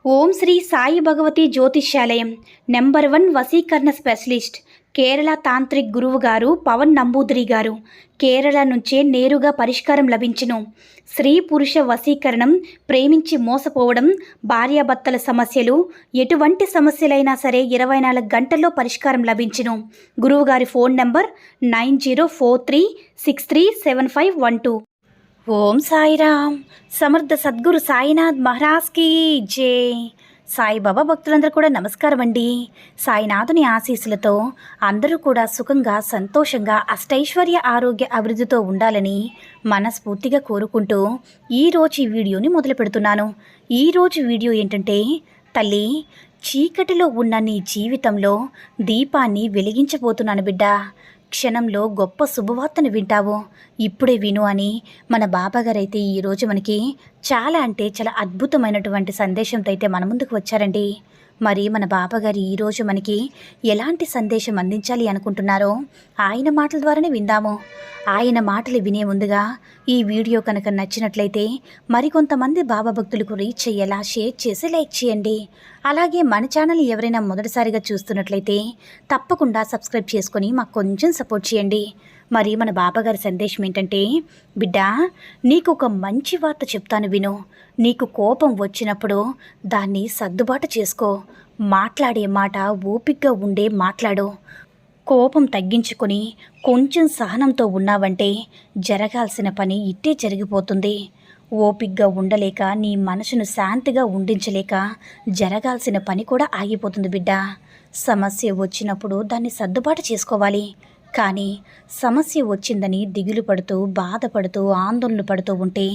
ఓం శ్రీ సాయి భగవతి జ్యోతిష్యాలయం నెంబర్ 1 వశీకరణ specialist Kerala tantric గురువు గారు పవన్ నంబూదిరి గారు. కేరళ నుంచే నేరుగా పరిష్కారం లభించును. స్త్రీ పురుష వశీకరణం, ప్రేమించి మోసపోవడం, భార్యాభర్తల సమస్యలు, ఎటువంటి సమస్యలైనా సరే 24 గంటల్లో పరిష్కారం లభించును. గురువుగారి ఫోన్ నంబర్ 9043637512. ఓం సాయిరామ్. సమర్థ సద్గురు సాయినాథ్ మహారాజ్కి జై. సాయిబాబా భక్తులందరూ కూడా నమస్కారం అండి. సాయినాథుని ఆశీస్సులతో అందరూ కూడా సుఖంగా, సంతోషంగా, అష్టైశ్వర్య, ఆరోగ్య అభివృద్ధితో ఉండాలని మనస్ఫూర్తిగా కోరుకుంటూ ఈరోజు ఈ వీడియోని మొదలు పెడుతున్నాను. ఈరోజు వీడియో ఏంటంటే, తల్లి, చీకటిలో ఉన్న నీ జీవితంలో దీపాన్ని వెలిగించబోతున్నాను బిడ్డ. క్షణంలో గొప్ప శుభవార్తను వింటావు, ఇప్పుడే విను అని మన బాబాగారు అయితే ఈరోజు మనకి చాలా అద్భుతమైనటువంటి సందేశంతో అయితే మన ముందుకు వచ్చారండి. మరి మన బాబాగారు ఈరోజు మనకి ఎలాంటి సందేశం అందించాలి అనుకుంటున్నారో ఆయన మాటల ద్వారానే విందాము. ఆయన మాటలు వినే ముందుగా ఈ వీడియో కనుక నచ్చినట్లయితే మరికొంతమంది బాబా భక్తులకు రీచ్ అయ్యేలా షేర్ చేసి లైక్ చేయండి. అలాగే మన ఛానల్ ఎవరైనా మొదటిసారిగా చూస్తున్నట్లయితే తప్పకుండా సబ్స్క్రైబ్ చేసుకొని మాకు కొంచెం సపోర్ట్ చేయండి. మరి మన బాబాగారి సందేశం ఏంటంటే, బిడ్డ, నీకు ఒక మంచి వార్త చెప్తాను విను. నీకు కోపం వచ్చినప్పుడు దాన్ని సర్దుబాటు చేసుకో. మాట్లాడే మాట ఓపికగా ఉండే మాట్లాడు. కోపం తగ్గించుకొని కొంచెం సహనంతో ఉన్నావంటే జరగాల్సిన పని ఇట్టే జరిగిపోతుంది. ఓపికగా ఉండలేక, నీ మనసును శాంతిగా ఉండించలేక జరగాల్సిన పని కూడా ఆగిపోతుంది బిడ్డ. సమస్య వచ్చినప్పుడు దాన్ని సర్దుబాటు చేసుకోవాలి. కానీ సమస్య వచ్చిందని దిగులు పడుతూ, బాధపడుతూ, ఆందోళన పడుతూ ఉంటే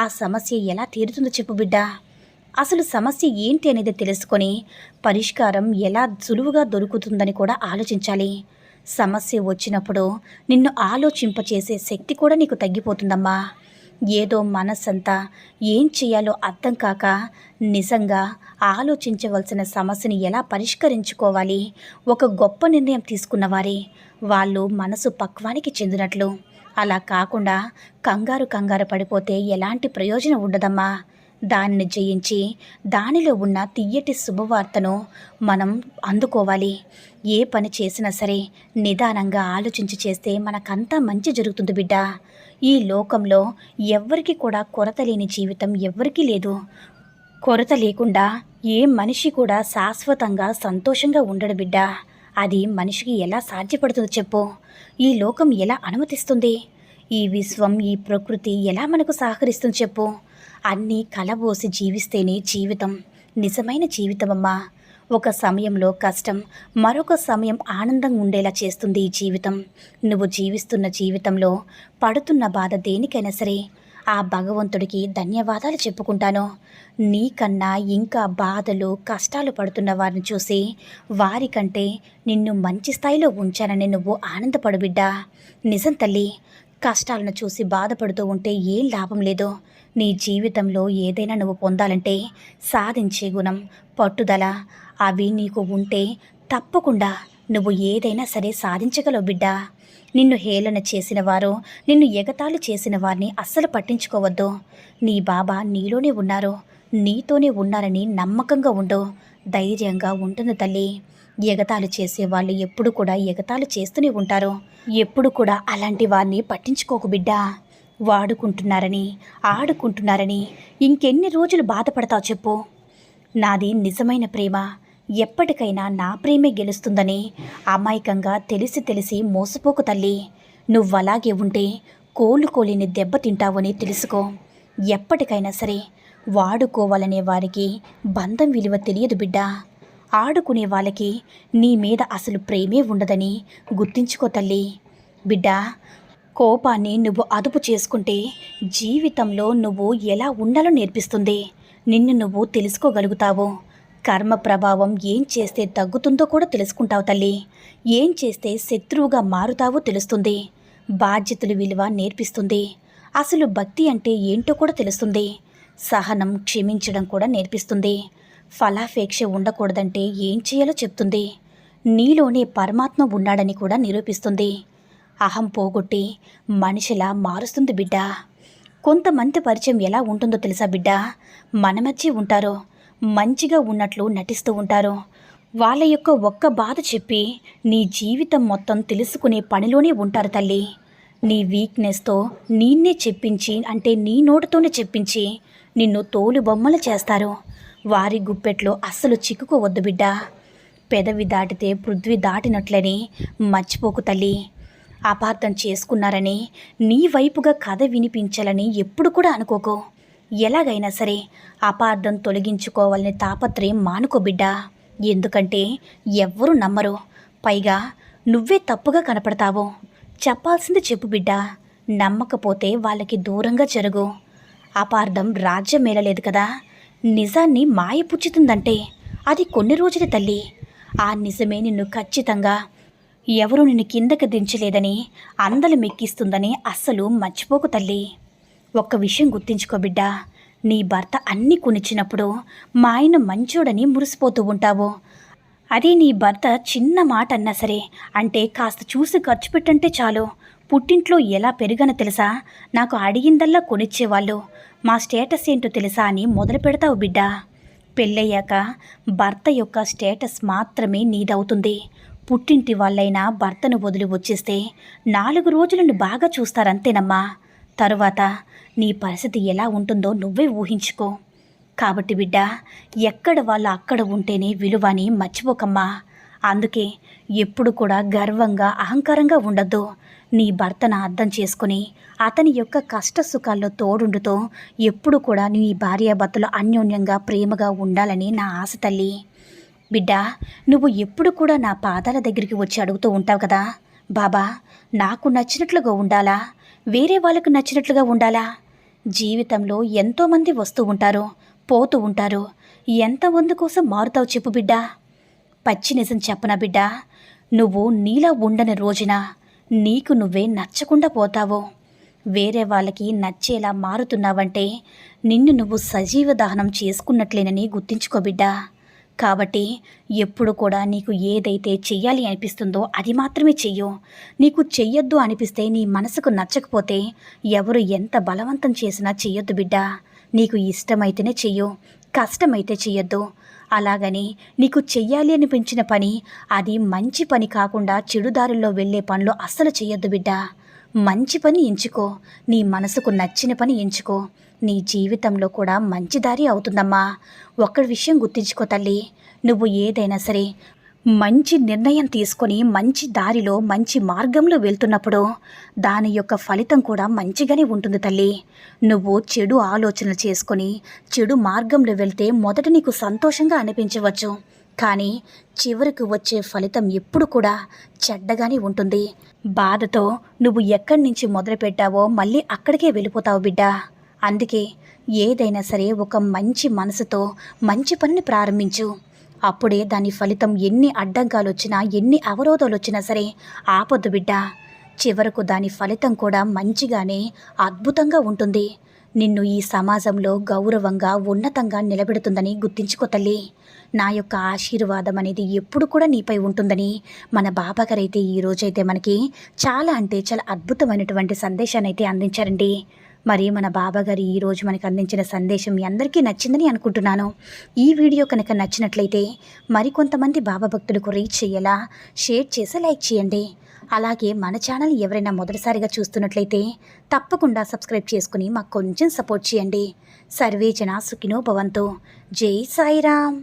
ఆ సమస్య ఎలా తీరుతుందో చెప్పు బిడ్డ. అసలు సమస్య ఏంటి అనేది తెలుసుకొని పరిష్కారం ఎలా సులువుగా దొరుకుతుందని కూడా ఆలోచించాలి. సమస్య వచ్చినప్పుడు నిన్ను ఆలోచింపచేసే శక్తి కూడా నీకు తగ్గిపోతుందమ్మా. ఏదో మనస్సంతా ఏం చేయాలో అర్థం కాక నిజంగా ఆలోచించవలసిన సమస్యని ఎలా పరిష్కరించుకోవాలి, ఒక గొప్ప నిర్ణయం తీసుకున్నవారే వాళ్ళు మనసు పక్వానికి చెందినట్లు. అలా కాకుండా కంగారు పడిపోతే ఎలాంటి ప్రయోజనం ఉండదమ్మా. దానిని జయించి దానిలో ఉన్న తియ్యటి శుభవార్తను మనం అందుకోవాలి. ఏ పని చేసినా సరే నిదానంగా ఆలోచించి చేస్తే మనకంతా మంచి జరుగుతుంది బిడ్డ. ఈ లోకంలో ఎవ్వరికి కూడా కొరత లేని జీవితం ఎవ్వరికీ లేదు. కొరత లేకుండా ఏ మనిషి కూడా శాశ్వతంగా సంతోషంగా ఉండడు బిడ్డ. అది మనిషికి ఎలా సాధ్యపడుతుందో చెప్పు. ఈ లోకం ఎలా అనుమతిస్తుంది? ఈ విశ్వం, ఈ ప్రకృతి ఎలా మనకు సహకరిస్తుంది చెప్పు. అన్నీ కలబోసి జీవిస్తేనే జీవితం నిజమైన జీవితమమ్మా. ఒక సమయంలో కష్టం, మరొక సమయం ఆనందంగా ఉండేలా చేస్తుంది ఈ జీవితం. నువ్వు జీవిస్తున్న జీవితంలో పడుతున్న బాధ దేనికైనా సరే ఆ భగవంతుడికి ధన్యవాదాలు చెప్పుకుంటాను. నీకన్నా ఇంకా బాధలు, కష్టాలు పడుతున్న వారిని చూసి వారికంటే నిన్ను మంచి స్థాయిలో ఉంచానని నువ్వు ఆనందపడు బిడ్డా. నిజం తల్లి, కష్టాలను చూసి బాధపడుతూ ఉంటే ఏం లాభం లేదు. నీ జీవితంలో ఏదైనా నువ్వు పొందాలంటే సాధించే గుణం, పట్టుదల అవి నీకు ఉంటే తప్పకుండా నువ్వు ఏదైనా సరే సాధించగలవు బిడ్డా. నిన్ను హేళన చేసిన వారు, నిన్ను ఎగతాళి చేసిన వారిని అస్సలు పట్టించుకోవద్దు. నీ బాబా నీలోనే ఉన్నారు, నీతోనే ఉన్నారని నమ్మకంగా ఉండు. ధైర్యంగా ఉంటుంది తల్లి. ఎగతాళి చేసేవాళ్ళు ఎప్పుడు కూడా ఎగతాళి చేస్తూనే ఉంటారు. ఎప్పుడు కూడా అలాంటి వారిని పట్టించుకోకు బిడ్డా. వాడుకుంటున్నారని, ఆడుకుంటున్నారని ఇంకెన్ని రోజులు బాధపడతావు చెప్పు. నాది నిజమైన ప్రేమ, ఎప్పటికైనా నా ప్రేమే గెలుస్తుందని అమాయకంగా తెలిసి మోసపోకు తల్లి. నువ్వలాగే ఉంటే కోలుకోలేని దెబ్బ తింటావని తెలుసుకో. ఎప్పటికైనా సరే వాడుకోవాలనే వారికి బంధం విలువ తెలియదు బిడ్డా. ఆడుకునే వాళ్ళకి నీ మీద అసలు ప్రేమే ఉండదని గుర్తించుకో తల్లి. బిడ్డా, కోపాన్ని నువ్వు అదుపు చేసుకుంటే జీవితంలో నువ్వు ఎలా ఉండాలో నేర్పిస్తుంది. నిన్ను నువ్వు తెలుసుకోగలుగుతావు. కర్మ ప్రభావం ఏం చేస్తే తగ్గుతుందో కూడా తెలుసుకుంటావు తల్లి. ఏం చేస్తే శత్రువుగా మారుతావో తెలుస్తుంది. బాధ్యతల విలువ నేర్పిస్తుంది. అసలు భక్తి అంటే ఏంటో కూడా తెలుస్తుంది. సహనం, క్షమించడం కూడా నేర్పిస్తుంది. ఫలాపేక్ష ఉండకూడదంటే ఏం చేయాలో చెప్తుంది. నీలోనే పరమాత్మ ఉన్నాడని కూడా నిరూపిస్తుంది. అహం పోగొట్టి మనిషిలా మారుస్తుంది బిడ్డ. కొంతమంది పరిచయం ఎలా ఉంటుందో తెలుసా బిడ్డ? మన మధ్య ఉంటారో మంచిగా ఉన్నట్లు నటిస్తూ ఉంటారు. వాళ్ళ యొక్క ఒక్క బాధ చెప్పి నీ జీవితం మొత్తం తెలుసుకునే పనిలోనే ఉంటారు తల్లి. నీ వీక్నెస్తో నిన్నే చెప్పించి, అంటే నీ నోటితోనే చెప్పించి నిన్ను తోలుబొమ్మలు చేస్తారు. వారి గుప్పెట్లో అస్సలు చిక్కుకోవద్దు బిడ్డ. పెదవి దాటితే పృథ్వీ దాటినట్లని మర్చిపోకు తల్లి. అపార్థం చేసుకున్నారని నీ వైపుగా కథ వినిపించాలని ఎప్పుడు కూడా అనుకోకు. ఎలాగైనా సరే అపార్థం తొలగించుకోవాలని తాపత్రయం మానుకో బిడ్డ. ఎందుకంటే ఎవ్వరూ నమ్మరు. పైగా నువ్వే తప్పుగా కనపడతావు. చెప్పాల్సింది చెప్పు బిడ్డ. నమ్మకపోతే వాళ్ళకి దూరంగా జరుగు. అపార్థం రాజ్యం మేలలేదు కదా. నిజాన్ని మాయపుచ్చుతుందంటే అది కొన్ని రోజులే తల్లి. ఆ నిజమే నిన్ను ఖచ్చితంగా ఎవరూ నిన్ను కిందకి దించలేదని, అందలు మెక్కిస్తుందని అస్సలు మర్చిపోకు తల్లి. ఒక్క విషయం గుర్తించుకో బిడ్డ. నీ భర్త అన్నీ కొనిచ్చినప్పుడు మా ఆయన మంచోడని మురిసిపోతూ ఉంటావు. అదే నీ భర్త చిన్న మాట అన్నా సరే, అంటే కాస్త చూసి ఖర్చు పెట్టంటే చాలు, పుట్టింట్లో ఎలా పెరుగనో తెలుసా, నాకు అడిగిందల్లా కొనిచ్చేవాళ్ళు, మా స్టేటస్ ఏంటో తెలుసా అని మొదలు పెడతావు బిడ్డ. పెళ్ళయ్యాక భర్త యొక్క స్టేటస్ మాత్రమే నీదవుతుంది. పుట్టింటి వాళ్ళైనా భర్తను వదిలి వచ్చేస్తే 4 రోజులను బాగా చూస్తారంతేనమ్మా. తరువాత నీ పరిస్థితి ఎలా ఉంటుందో నువ్వే ఊహించుకో. కాబట్టి బిడ్డ, ఎక్కడ వాళ్ళు అక్కడ ఉంటేనే విలువ అని మర్చిపోకమ్మా. అందుకే ఎప్పుడు కూడా గర్వంగా అహంకారంగా ఉండద్దు. నీ భర్తను అర్థం చేసుకుని అతని యొక్క కష్ట సుఖాల్లో తోడుండుతో ఎప్పుడు కూడా నీ భార్యాభర్తలు అన్యోన్యంగా ప్రేమగా ఉండాలని నా ఆశ తల్లి. బిడ్డ, నువ్వు ఎప్పుడు కూడా నా పాదాల దగ్గరికి వచ్చి అడుగుతూ ఉంటావు కదా, బాబా నాకు నచ్చినట్లుగా ఉండాలా, వేరే వాళ్ళకు నచ్చినట్లుగా ఉండాలా? జీవితంలో ఎంతోమంది వస్తూ ఉంటారు, పోతూ ఉంటారు. ఎంతమంది కోసం మారుతావు చెప్పు బిడ్డ. పచ్చి నిజం చెప్పనా బిడ్డ, నువ్వు నీలా ఉండని రోజున నీకు నువ్వే నచ్చకుండా పోతావు. వేరే వాళ్ళకి నచ్చేలా మారుతున్నావంటే నిన్ను నువ్వు సజీవ దహనం చేసుకున్నట్లేనని గుర్తించుకో బిడ్డ. కాబట్టి ఎప్పుడు కూడా నీకు ఏదైతే చెయ్యాలి అనిపిస్తుందో అది మాత్రమే చెయ్యు. నీకు చెయ్యొద్దు అనిపిస్తే, నీ మనసుకు నచ్చకపోతే ఎవరు ఎంత బలవంతం చేసినా చెయ్యొద్దు బిడ్డ. నీకు ఇష్టమైతేనే చెయ్యు, కష్టమైతే చెయ్యొద్దు. అలాగని నీకు చెయ్యాలి అనిపించిన పని అది మంచి పని కాకుండా చెడుదారుల్లో వెళ్ళే పనులు అస్సలు చెయ్యొద్దు బిడ్డ. మంచి పని ఎంచుకో, నీ మనసుకు నచ్చిన పని ఎంచుకో. నీ జీవితంలో కూడా మంచి దారి అవుతుందమ్మా. ఒక్క విషయం గుర్తుంచుకో తల్లి, నువ్వు ఏదైనా సరే మంచి నిర్ణయం తీసుకొని మంచి దారిలో మంచి మార్గంలో వెళ్తున్నప్పుడు దాని యొక్క ఫలితం కూడా మంచిగానే ఉంటుంది తల్లి. నువ్వు చెడు ఆలోచనలు చేసుకొని చెడు మార్గంలో వెళ్తే మొదట నీకు సంతోషంగా అనిపించవచ్చు, కానీ చివరికి వచ్చే ఫలితం ఎప్పుడు కూడా చెడ్డగానే ఉంటుంది. బాధతో నువ్వు ఎక్కడి నుంచి మొదలుపెట్టావో మళ్ళీ అక్కడికే వెళ్ళిపోతావు బిడ్డ. అందుకే ఏదైనా సరే ఒక మంచి మనసుతో మంచి పనిని ప్రారంభించు. అప్పుడే దాని ఫలితం ఎన్ని అడ్డంకాలు వచ్చినా, ఎన్ని అవరోధాలు వచ్చినా సరే ఆపొద్దు బిడ్డ. చివరకు దాని ఫలితం కూడా మంచిగానే అద్భుతంగా ఉంటుంది. నిన్ను ఈ సమాజంలో గౌరవంగా ఉన్నతంగా నిలబెడుతుందని గుర్తించుకో తల్లి. నా యొక్క ఆశీర్వాదం అనేది ఎప్పుడు కూడా నీపై ఉంటుందని మన బాబాగారైతే ఈరోజైతే మనకి చాలా అంటే చాలా అద్భుతమైనటువంటి సందేశాన్ని అయితే అందించారండి. మరి మన బాబాగారు ఈరోజు మనకు అందించిన సందేశం మీ అందరికీ నచ్చిందని అనుకుంటున్నాను. ఈ వీడియో కనుక నచ్చినట్లయితే మరికొంతమంది బాబా భక్తులకు రీచ్ చేయేలా షేర్ చేసి లైక్ చేయండి. అలాగే మన ఛానల్ ఎవరైనా మొదటిసారిగా చూస్తున్నట్లయితే తప్పకుండా సబ్స్క్రైబ్ చేసుకుని మాకు కొంచెం సపోర్ట్ చేయండి. సర్వే జన సుఖినో భవంతు. జై సాయిరామ్.